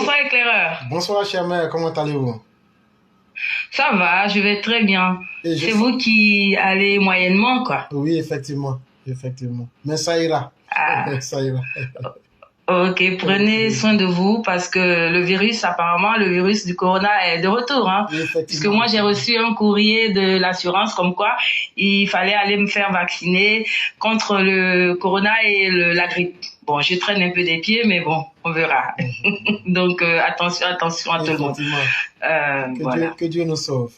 Bonsoir éclaireur. Bonsoir, chère mère, comment allez-vous? Ça va, je vais très bien. Et C'est vous qui allez moyennement, quoi. Oui, effectivement, effectivement. Mais ça ira. Ah, Ça ira. ok, prenez soin de vous parce que apparemment, le virus du corona est de retour, hein. Puisque Effectivement. moi, j'ai reçu un courrier de l'assurance comme quoi il fallait aller me faire vacciner contre le corona et la grippe. Bon, je traîne un peu des pieds, mais bon, on verra. Donc, attention, attention à tout le monde. Effectivement. Voilà. Que Dieu nous sauve.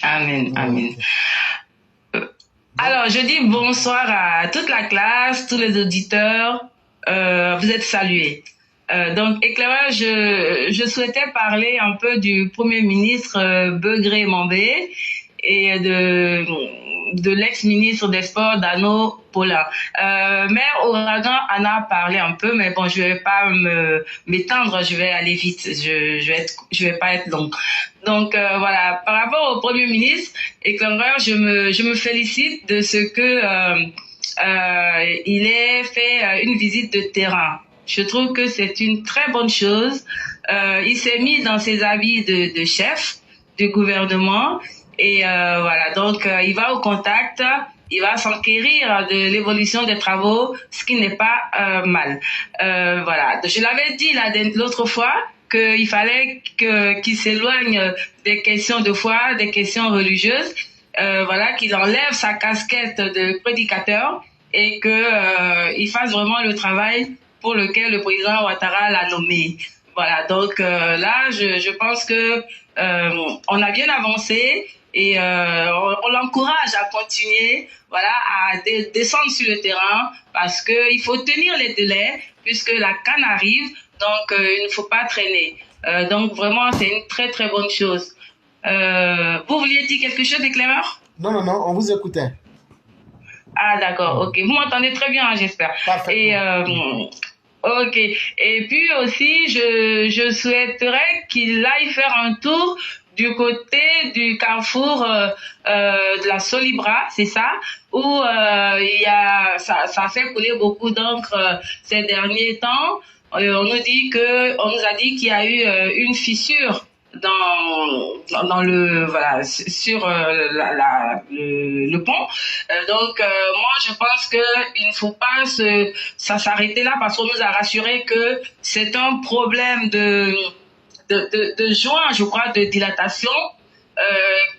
Amen, amen. Ok. Alors, je dis bonsoir à toute la classe, tous les auditeurs. Vous êtes salués. Donc, éclaireur, je souhaitais parler un peu du Premier ministre Begré Mambé et de l'ex-ministre des Sports Dano Paulin. Mère Ouragan en a parlé un peu, mais bon, je vais pas m'étendre, je vais aller vite, je vais pas être longue. Donc voilà, par rapport au Premier ministre, éclaireur, je me félicite de ce que il ait fait une visite de terrain. Je trouve que c'est une très bonne chose. Il s'est mis dans ses habits de chef du gouvernement et voilà, donc il va au contact, il va s'enquérir de l'évolution des travaux, ce qui n'est pas mal. Voilà, je l'avais dit l'autre fois qu'il fallait qu'il s'éloigne des questions de foi, des questions religieuses. Voilà, qu'il enlève sa casquette de prédicateur et que il fasse vraiment le travail pour lequel le président Ouattara l'a nommé. Voilà, donc là, je pense que on a bien avancé et on l'encourage à continuer, voilà, à descendre sur le terrain parce que il faut tenir les délais puisque la CAN arrive, donc il ne faut pas traîner. Donc vraiment, c'est une très très bonne chose. Vous vouliez dire quelque chose, éclaireur? Non, non, non, on vous écoutait. Ah d'accord, ok. Vous m'entendez très bien, hein, j'espère. Et ok. Et puis aussi, je souhaiterais qu'il aille faire un tour du côté du carrefour de la Solibra, c'est ça, où il y a ça fait couler beaucoup d'encre ces derniers temps. On nous a dit qu'il y a eu une fissure dans le voilà sur le pont. Donc moi je pense que il ne faut pas s'arrêter là parce qu'on nous a rassuré que c'est un problème de joint, je crois, de dilatation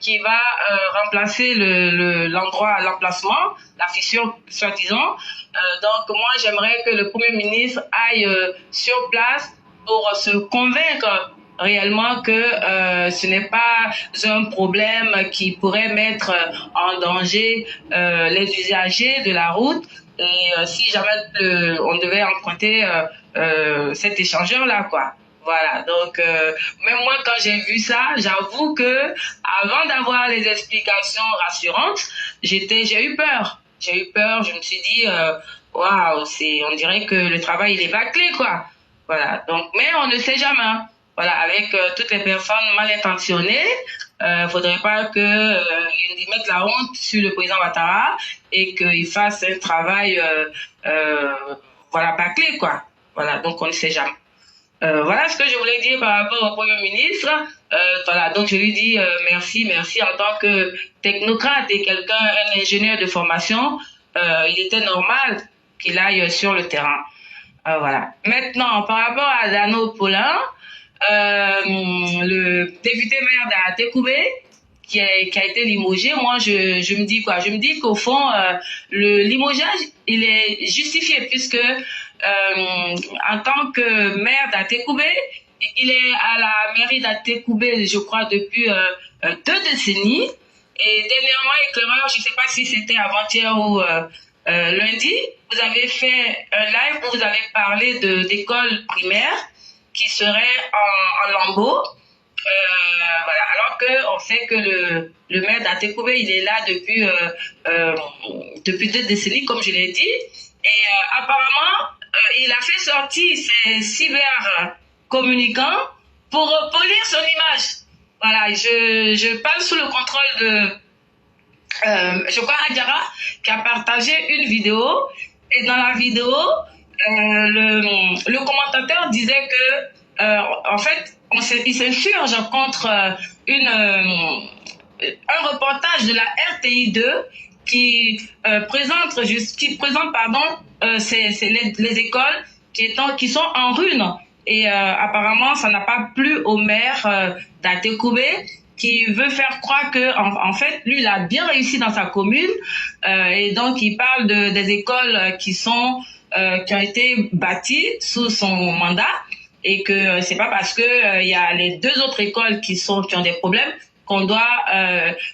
qui va remplacer l'emplacement, la fissure soi-disant. Donc moi j'aimerais que le Premier ministre aille sur place pour se convaincre réellement que ce n'est pas un problème qui pourrait mettre en danger les usagers de la route. Et si jamais on devait emprunter cet échangeur-là, quoi. Voilà, donc même moi quand j'ai vu ça, j'avoue que avant d'avoir les explications rassurantes, j'ai eu peur. J'ai eu peur, je me suis dit waouh, on dirait que le travail il est bâclé quoi. Voilà, donc mais on ne sait jamais. Voilà, avec toutes les personnes mal intentionnées, faudrait pas que ils mettent la honte sur le président Ouattara et qu'il fasse un travail voilà bâclé quoi. Voilà, donc on ne sait jamais. Voilà ce que je voulais dire par rapport au Premier ministre. Voilà, donc je lui dis merci en tant que technocrate et un ingénieur de formation, il était normal qu'il aille sur le terrain. Voilà. Maintenant, par rapport à Dano Paulin, le député maire d'Atekoubé, qui a été limogé, moi je me dis quoi? Je me dis qu'au fond, le limogeage, il est justifié puisque en tant que maire d'Atekoubé, il est à la mairie d'Atekoubé, je crois, depuis 2 décennies. Et dernièrement, éclaireur, je ne sais pas si c'était avant-hier ou lundi, vous avez fait un live où vous avez parlé d'écoles primaires qui seraient en lambeaux. Voilà, alors que on sait que le maire d'Atekoubé, il est là depuis 2 décennies, comme je l'ai dit. Et apparemment, il a fait sortir ses cybercommunicants pour polir son image. Voilà, je parle sous le contrôle de je crois Adjara qui a partagé une vidéo et dans la vidéo le commentateur disait que en fait, il s'insurge contre un reportage de la RTI2 qui présente les écoles qui sont en ruine. Et apparemment, ça n'a pas plu au maire d'Atekoubé, qui veut faire croire que, en fait, lui, il a bien réussi dans sa commune, et donc il parle des écoles qui ont été bâties sous son mandat, et que c'est pas parce que il y a les 2 autres écoles qui ont des problèmes qu'on doit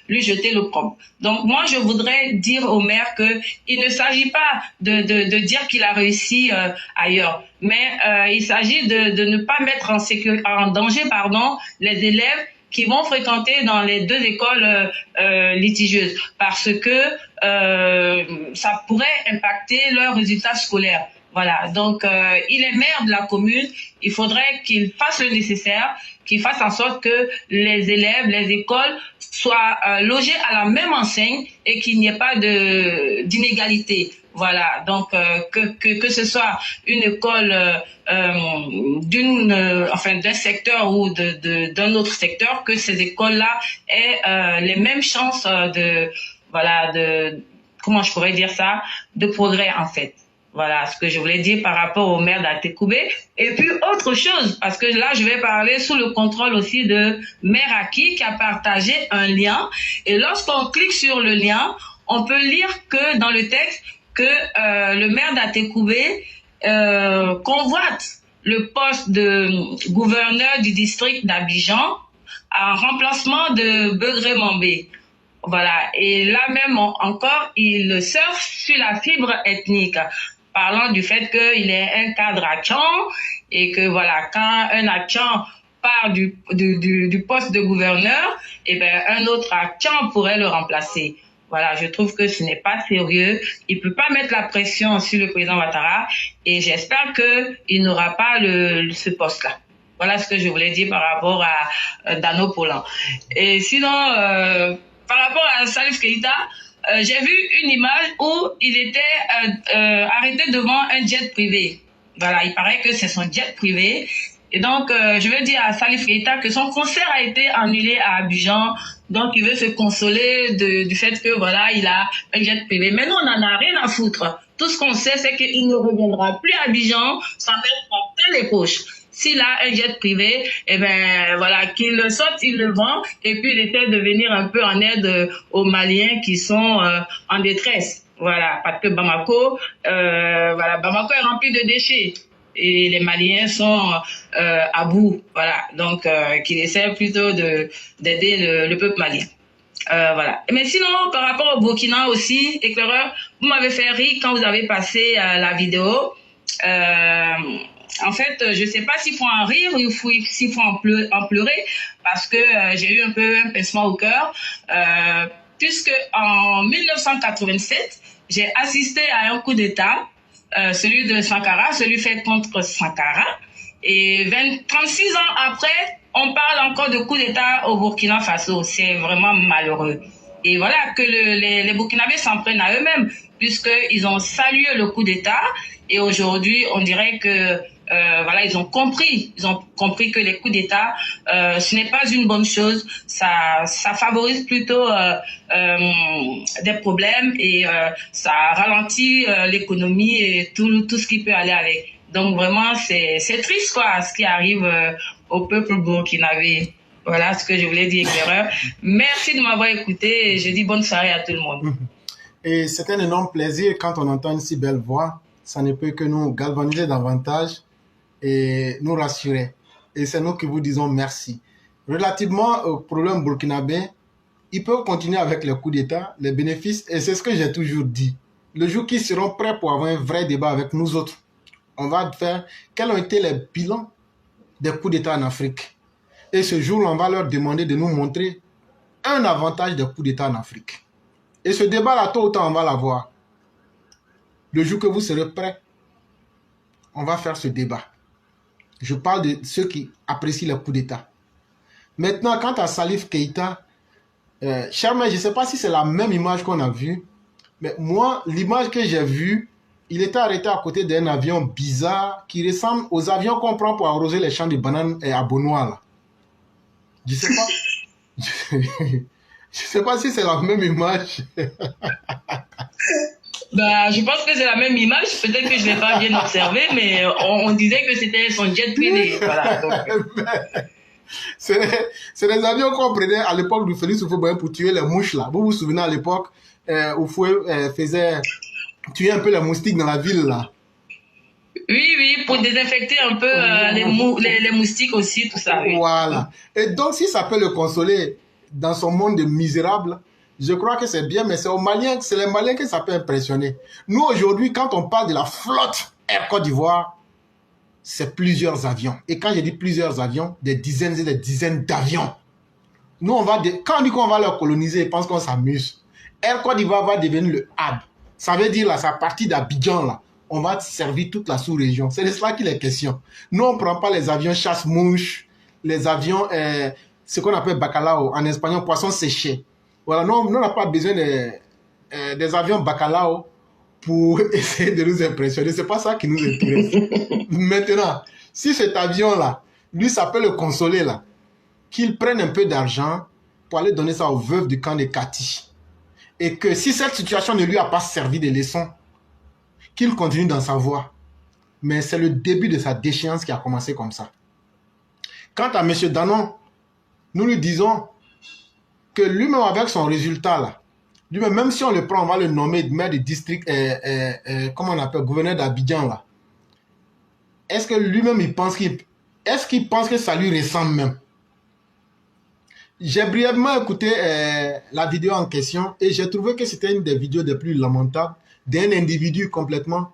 lui jeter l'opprobre. Donc moi, je voudrais dire au maire que il ne s'agit pas de dire qu'il a réussi ailleurs, mais il s'agit de ne pas mettre en danger les élèves qui vont fréquenter dans les 2 écoles litigieuses, parce que ça pourrait impacter leurs résultats scolaires. Voilà, donc il est maire de la commune, il faudrait qu'il fasse le nécessaire, qu'il fasse en sorte que les élèves, les écoles soient logés à la même enseigne et qu'il n'y ait pas d'inégalité. Voilà, donc que ce soit une école d'un secteur ou d'un autre secteur, que ces écoles-là aient les mêmes chances comment je pourrais dire ça, de progrès en fait. Voilà ce que je voulais dire par rapport au maire d'Atekoubé. Et puis autre chose, parce que là je vais parler sous le contrôle aussi de Maire Aki, qui a partagé un lien. Et lorsqu'on clique sur le lien, on peut lire que dans le texte que le maire d'Atekoubé convoite le poste de gouverneur du district d'Abidjan en remplacement de Begré Mambé. Voilà. Et là même encore, il surfe sur la fibre ethnique, parlant du fait qu'il est un cadre Atchan et que voilà, quand un Atchan part du poste de gouverneur, un autre Atchan pourrait le remplacer. Voilà, je trouve que ce n'est pas sérieux. Il peut pas mettre la pression sur le président Ouattara et j'espère qu'il n'aura pas ce poste-là. Voilà ce que je voulais dire par rapport à Dano Polan. Et sinon, par rapport à Salif Keïta, j'ai vu une image où il était arrêté devant un jet privé. Voilà, il paraît que c'est son jet privé. Et donc, je veux dire à Salif Keïta que son concert a été annulé à Abidjan. Donc, il veut se consoler du fait que, voilà, il a un jet privé. Mais nous, on n'en a rien à foutre. Tout ce qu'on sait, c'est qu'il ne reviendra plus à Abidjan sans mettre en plein les poches. S'il a un jet privé, voilà, qu'il le sorte, il le vend, et puis il essaie de venir un peu en aide aux Maliens qui sont en détresse. Voilà, parce que Bamako est rempli de déchets. Et les Maliens sont à bout, voilà. Donc, qu'il essaie plutôt d'aider le peuple malien. Voilà. Mais sinon, par rapport au Burkina aussi, éclaireur, vous m'avez fait rire quand vous avez passé la vidéo. En fait, je sais pas s'il faut en rire ou s'il faut en pleurer, parce que j'ai eu un peu un pincement au cœur, puisque en 1987, j'ai assisté à un coup d'État, celui de Sankara, celui fait contre Sankara, et 36 ans après, on parle encore de coup d'État au Burkina Faso. C'est vraiment malheureux. Et voilà, que les Burkinabés s'en prennent à eux-mêmes, puisqu'ils ont salué le coup d'État, et aujourd'hui, on dirait que voilà, ils ont compris que les coups d'État, ce n'est pas une bonne chose. Ça favorise plutôt des problèmes et ça ralentit l'économie et tout ce qui peut aller avec. Donc vraiment, c'est triste quoi, ce qui arrive au peuple burkinabé. Voilà ce que je voulais dire, éclaireur. Merci de m'avoir écouté et je dis bonne soirée à tout le monde. Et c'est un énorme plaisir quand on entend une si belle voix. Ça ne peut que nous galvaniser davantage et nous rassurer. Et c'est nous qui vous disons merci. Relativement au problème burkinabé, ils peuvent continuer avec les coups d'État, les bénéfices, et c'est ce que j'ai toujours dit. Le jour qu'ils seront prêts pour avoir un vrai débat avec nous autres, on va faire quels ont été les bilans des coups d'État en Afrique. Et ce jour-là, on va leur demander de nous montrer un avantage des coups d'État en Afrique. Et ce débat-là, tôt ou tard, on va l'avoir. Le jour que vous serez prêts, on va faire ce débat. Je parle de ceux qui apprécient les coups d'État. Maintenant, quant à Salif Keïta, Charmaine, je ne sais pas si c'est la même image qu'on a vue, mais moi, l'image que j'ai vue, il était arrêté à côté d'un avion bizarre qui ressemble aux avions qu'on prend pour arroser les champs de bananes à Bonois, là. Je sais pas. Je sais pas si c'est la même image. Bah, je pense que c'est la même image. Peut-être que je ne l'ai pas bien observé, mais on disait que c'était son jet privé. Voilà, donc. C'est des avions qu'on prenait à l'époque du Félix Houphouët-Boigny pour tuer les mouches, là. Vous vous souvenez à l'époque où Fouet faisait tuer un peu les moustiques dans la ville, là. Oui, pour désinfecter un peu les moustiques aussi, tout ça. Oui. Voilà. Et donc, si ça peut le consoler dans son monde de misérable, je crois que c'est bien, mais c'est les Maliens que ça peut impressionner. Nous, aujourd'hui, quand on parle de la flotte Air Côte d'Ivoire, c'est plusieurs avions. Et quand je dis plusieurs avions, des dizaines et des dizaines d'avions. Nous, quand on dit qu'on va leur coloniser, ils pensent qu'on s'amuse. Air Côte d'Ivoire va devenir le hub. Ça veut dire, là, sa partie d'Abidjan, là, on va servir toute la sous-région. C'est de cela qu'il est question. Nous, on ne prend pas les avions chasse-mouches, les avions, ce qu'on appelle bacalao, en espagnol, poisson séché. Voilà, nous, on n'a pas besoin des avions bacalao pour essayer de nous impressionner. C'est pas ça qui nous intéresse. Maintenant, si cet avion-là, lui, ça peut le consoler, là, qu'il prenne un peu d'argent pour aller donner ça aux veuves du camp de Kati. Et que si cette situation ne lui a pas servi de leçon, qu'il continue dans sa voie. Mais c'est le début de sa déchéance qui a commencé comme ça. Quant à M. Danon, nous lui disons que lui-même avec son résultat là, lui-même, même si on le prend, on va le nommer maire du district, comment on appelle, gouverneur d'Abidjan là. Est-ce que lui-même est-ce qu'il pense que ça lui ressemble même? J'ai brièvement écouté la vidéo en question et j'ai trouvé que c'était une des vidéos les plus lamentables d'un individu complètement